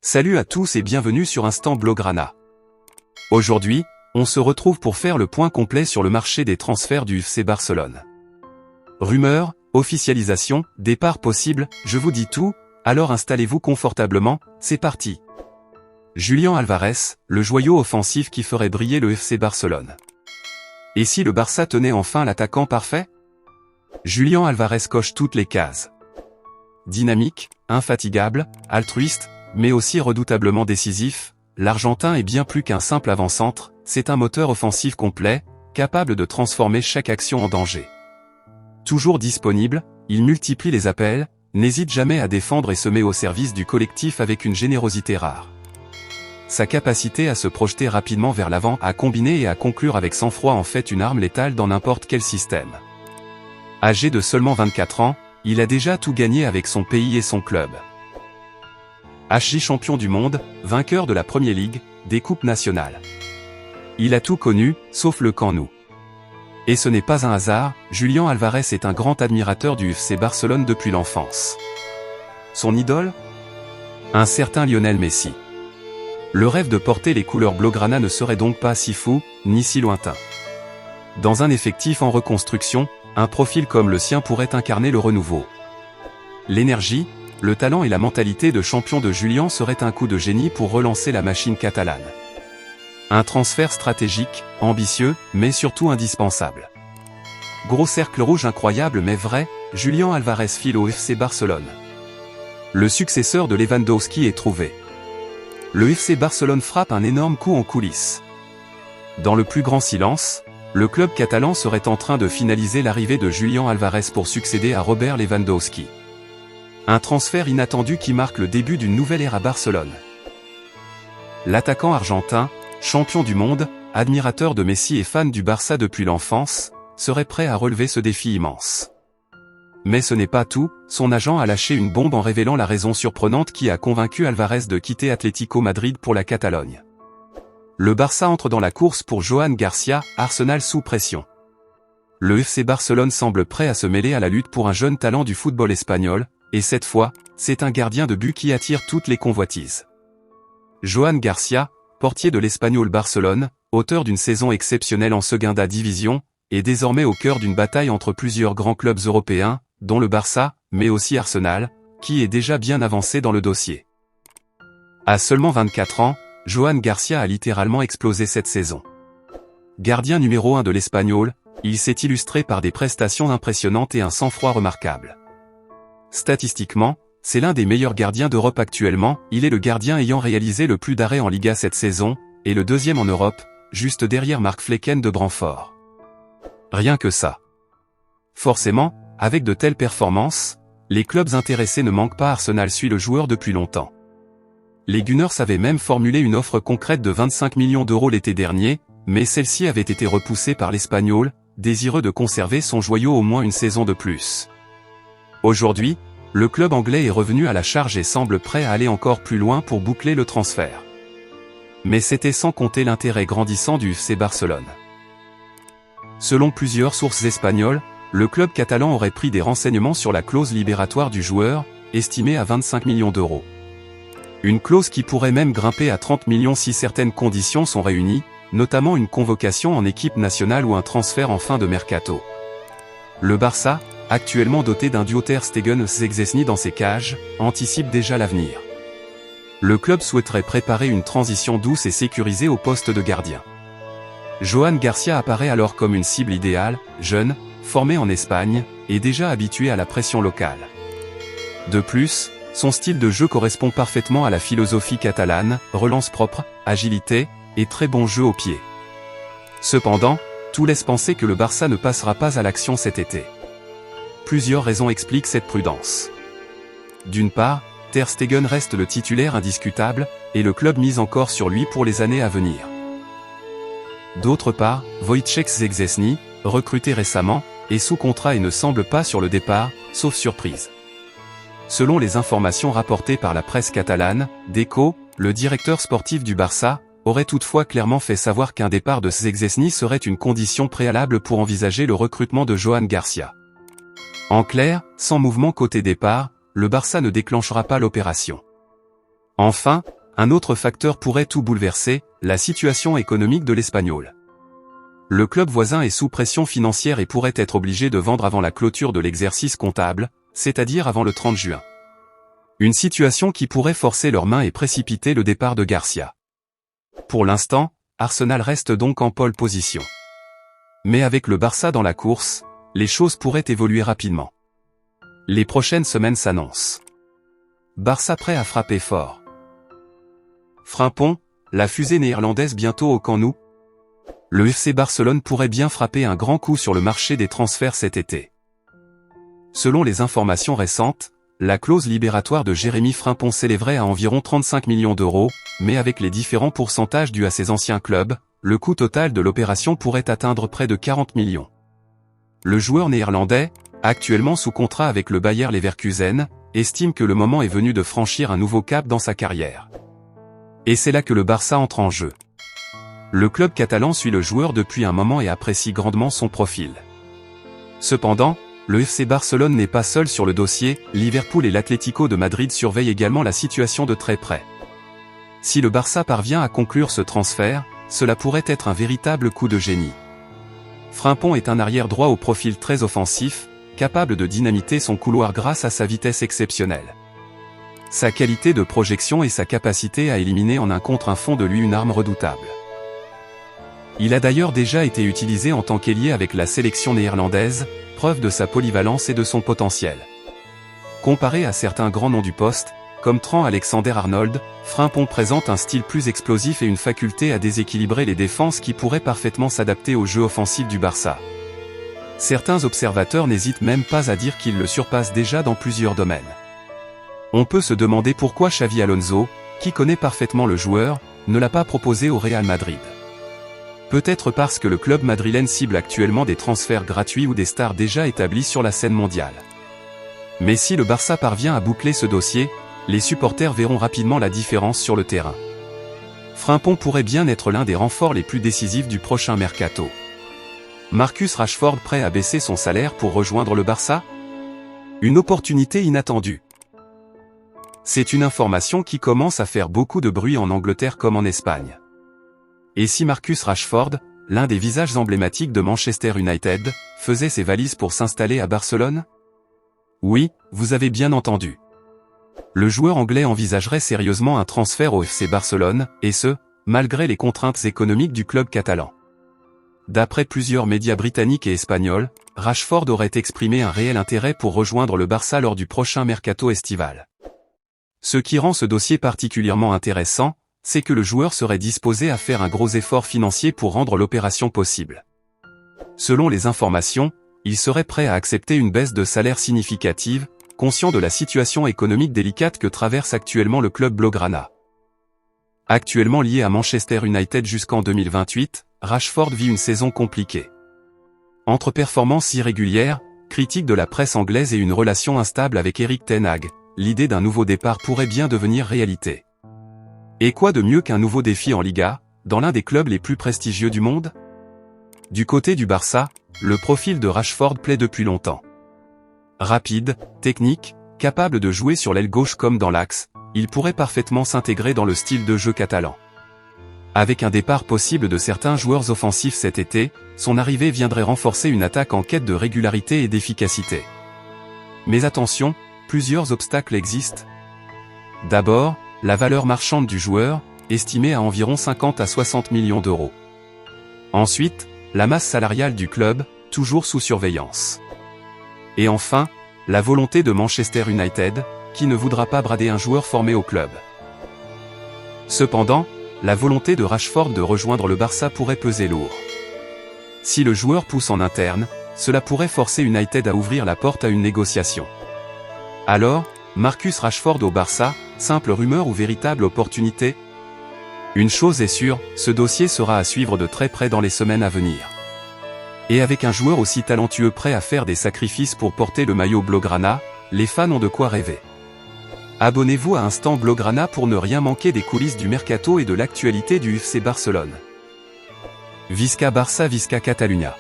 Salut à tous et bienvenue sur Instant Blaugrana. Aujourd'hui, on se retrouve pour faire le point complet sur le marché des transferts du FC Barcelone. Rumeurs, officialisation, départ possible, je vous dis tout, alors installez-vous confortablement, c'est parti. Julián Álvarez, le joyau offensif qui ferait briller le FC Barcelone. Et si le Barça tenait enfin l'attaquant parfait? Julián Álvarez coche toutes les cases. Dynamique, infatigable, altruiste, mais aussi redoutablement décisif, l'Argentin est bien plus qu'un simple avant-centre, c'est un moteur offensif complet, capable de transformer chaque action en danger. Toujours disponible, il multiplie les appels, n'hésite jamais à défendre et se met au service du collectif avec une générosité rare. Sa capacité à se projeter rapidement vers l'avant, à combiner et à conclure avec sang-froid en fait une arme létale dans n'importe quel système. Âgé de seulement 24 ans, il a déjà tout gagné avec son pays et son club. Champion du monde, vainqueur de la Premier League, des coupes nationales. Il a tout connu, sauf le Camp Nou. Et ce n'est pas un hasard, Julián Álvarez est un grand admirateur du FC Barcelone depuis l'enfance. Son idole? Un certain Lionel Messi. Le rêve de porter les couleurs blaugrana ne serait donc pas si fou, ni si lointain. Dans un effectif en reconstruction, un profil comme le sien pourrait incarner le renouveau. L'énergie, le talent et la mentalité de champion de Julián seraient un coup de génie pour relancer la machine catalane. Un transfert stratégique, ambitieux, mais surtout indispensable. Gros cercle rouge incroyable mais vrai, Julián Álvarez file au FC Barcelone. Le successeur de Lewandowski est trouvé. Le FC Barcelone frappe un énorme coup en coulisses. Dans le plus grand silence, le club catalan serait en train de finaliser l'arrivée de Julián Álvarez pour succéder à Robert Lewandowski. Un transfert inattendu qui marque le début d'une nouvelle ère à Barcelone. L'attaquant argentin, champion du monde, admirateur de Messi et fan du Barça depuis l'enfance, serait prêt à relever ce défi immense. Mais ce n'est pas tout, son agent a lâché une bombe en révélant la raison surprenante qui a convaincu Álvarez de quitter Atlético Madrid pour la Catalogne. Le Barça entre dans la course pour Joan Garcia, Arsenal sous pression. Le FC Barcelone semble prêt à se mêler à la lutte pour un jeune talent du football espagnol, et cette fois, c'est un gardien de but qui attire toutes les convoitises. Joan Garcia, portier de l'Espanyol Barcelone, auteur d'une saison exceptionnelle en Segunda Division, est désormais au cœur d'une bataille entre plusieurs grands clubs européens, dont le Barça, mais aussi Arsenal, qui est déjà bien avancé dans le dossier. À seulement 24 ans, Joan Garcia a littéralement explosé cette saison. Gardien numéro 1 de l'Espanyol, il s'est illustré par des prestations impressionnantes et un sang-froid remarquable. Statistiquement, c'est l'un des meilleurs gardiens d'Europe actuellement, il est le gardien ayant réalisé le plus d'arrêts en Liga cette saison, et le deuxième en Europe, juste derrière Mark Flecken de Brentford. Rien que ça. Forcément, avec de telles performances, les clubs intéressés ne manquent pas. Arsenal suit le joueur depuis longtemps. Les Gunners avaient même formulé une offre concrète de 25 millions d'euros l'été dernier, mais celle-ci avait été repoussée par l'Espanyol, désireux de conserver son joyau au moins une saison de plus. Aujourd'hui, le club anglais est revenu à la charge et semble prêt à aller encore plus loin pour boucler le transfert. Mais c'était sans compter l'intérêt grandissant du FC Barcelone. Selon plusieurs sources espagnoles, le club catalan aurait pris des renseignements sur la clause libératoire du joueur, estimée à 25 millions d'euros. Une clause qui pourrait même grimper à 30 millions si certaines conditions sont réunies, notamment une convocation en équipe nationale ou un transfert en fin de mercato. Le Barça, actuellement doté d'un duo Ter Stegen-Szczęsny dans ses cages, anticipe déjà l'avenir. Le club souhaiterait préparer une transition douce et sécurisée au poste de gardien. Joan Garcia apparaît alors comme une cible idéale, jeune, formé en Espagne, et déjà habitué à la pression locale. De plus, son style de jeu correspond parfaitement à la philosophie catalane, relance propre, agilité, et très bon jeu au pied. Cependant, tout laisse penser que le Barça ne passera pas à l'action cet été. Plusieurs raisons expliquent cette prudence. D'une part, Ter Stegen reste le titulaire indiscutable, et le club mise encore sur lui pour les années à venir. D'autre part, Wojciech Szczęsny, recruté récemment, est sous contrat et ne semble pas sur le départ, sauf surprise. Selon les informations rapportées par la presse catalane, Deco, le directeur sportif du Barça, aurait toutefois clairement fait savoir qu'un départ de Szczęsny serait une condition préalable pour envisager le recrutement de Joan Garcia. En clair, sans mouvement côté départ, le Barça ne déclenchera pas l'opération. Enfin, un autre facteur pourrait tout bouleverser, la situation économique de l'Espagnol. Le club voisin est sous pression financière et pourrait être obligé de vendre avant la clôture de l'exercice comptable, c'est-à-dire avant le 30 juin. Une situation qui pourrait forcer leurs mains et précipiter le départ de Garcia. Pour l'instant, Arsenal reste donc en pole position. Mais avec le Barça dans la course, les choses pourraient évoluer rapidement. Les prochaines semaines s'annoncent. Barça prêt à frapper fort. Frimpong, la fusée néerlandaise bientôt au Camp Nou. Le FC Barcelone pourrait bien frapper un grand coup sur le marché des transferts cet été. Selon les informations récentes, la clause libératoire de Jérémy Frimpong s'élèverait à environ 35 millions d'euros, mais avec les différents pourcentages dus à ses anciens clubs, le coût total de l'opération pourrait atteindre près de 40 millions. Le joueur néerlandais, actuellement sous contrat avec le Bayer Leverkusen, estime que le moment est venu de franchir un nouveau cap dans sa carrière. Et c'est là que le Barça entre en jeu. Le club catalan suit le joueur depuis un moment et apprécie grandement son profil. Cependant, le FC Barcelone n'est pas seul sur le dossier, Liverpool et l'Atlético de Madrid surveillent également la situation de très près. Si le Barça parvient à conclure ce transfert, cela pourrait être un véritable coup de génie. Frimpong est un arrière droit au profil très offensif, capable de dynamiter son couloir grâce à sa vitesse exceptionnelle. Sa qualité de projection et sa capacité à éliminer en un contre un font de lui une arme redoutable. Il a d'ailleurs déjà été utilisé en tant qu'ailier avec la sélection néerlandaise, preuve de sa polyvalence et de son potentiel. Comparé à certains grands noms du poste, comme Trent Alexander-Arnold, Frimpong présente un style plus explosif et une faculté à déséquilibrer les défenses qui pourrait parfaitement s'adapter au jeu offensif du Barça. Certains observateurs n'hésitent même pas à dire qu'il le surpasse déjà dans plusieurs domaines. On peut se demander pourquoi Xavi Alonso, qui connaît parfaitement le joueur, ne l'a pas proposé au Real Madrid. Peut-être parce que le club madrilène cible actuellement des transferts gratuits ou des stars déjà établies sur la scène mondiale. Mais si le Barça parvient à boucler ce dossier, les supporters verront rapidement la différence sur le terrain. Frimpong pourrait bien être l'un des renforts les plus décisifs du prochain mercato. Marcus Rashford prêt à baisser son salaire pour rejoindre le Barça? Une opportunité inattendue. C'est une information qui commence à faire beaucoup de bruit en Angleterre comme en Espagne. Et si Marcus Rashford, l'un des visages emblématiques de Manchester United, faisait ses valises pour s'installer à Barcelone? Oui, vous avez bien entendu. Le joueur anglais envisagerait sérieusement un transfert au FC Barcelone, et ce, malgré les contraintes économiques du club catalan. D'après plusieurs médias britanniques et espagnols, Rashford aurait exprimé un réel intérêt pour rejoindre le Barça lors du prochain mercato estival. Ce qui rend ce dossier particulièrement intéressant, c'est que le joueur serait disposé à faire un gros effort financier pour rendre l'opération possible. Selon les informations, il serait prêt à accepter une baisse de salaire significative, conscient de la situation économique délicate que traverse actuellement le club blaugrana. Actuellement lié à Manchester United jusqu'en 2028, Rashford vit une saison compliquée. Entre performances irrégulières, critiques de la presse anglaise et une relation instable avec Erik ten Hag, l'idée d'un nouveau départ pourrait bien devenir réalité. Et quoi de mieux qu'un nouveau défi en Liga, dans l'un des clubs les plus prestigieux du monde? Du côté du Barça, le profil de Rashford plaît depuis longtemps. Rapide, technique, capable de jouer sur l'aile gauche comme dans l'axe, il pourrait parfaitement s'intégrer dans le style de jeu catalan. Avec un départ possible de certains joueurs offensifs cet été, son arrivée viendrait renforcer une attaque en quête de régularité et d'efficacité. Mais attention, plusieurs obstacles existent. D'abord, la valeur marchande du joueur, estimée à environ 50 à 60 millions d'euros. Ensuite, la masse salariale du club, toujours sous surveillance. Et enfin, la volonté de Manchester United, qui ne voudra pas brader un joueur formé au club. Cependant, la volonté de Rashford de rejoindre le Barça pourrait peser lourd. Si le joueur pousse en interne, cela pourrait forcer United à ouvrir la porte à une négociation. Alors, Marcus Rashford au Barça, simple rumeur ou véritable opportunité? Une chose est sûre, ce dossier sera à suivre de très près dans les semaines à venir. Et avec un joueur aussi talentueux prêt à faire des sacrifices pour porter le maillot blaugrana, les fans ont de quoi rêver. Abonnez-vous à Instant Blaugrana pour ne rien manquer des coulisses du mercato et de l'actualité du FC Barcelone. Visca Barça, Visca Catalunya.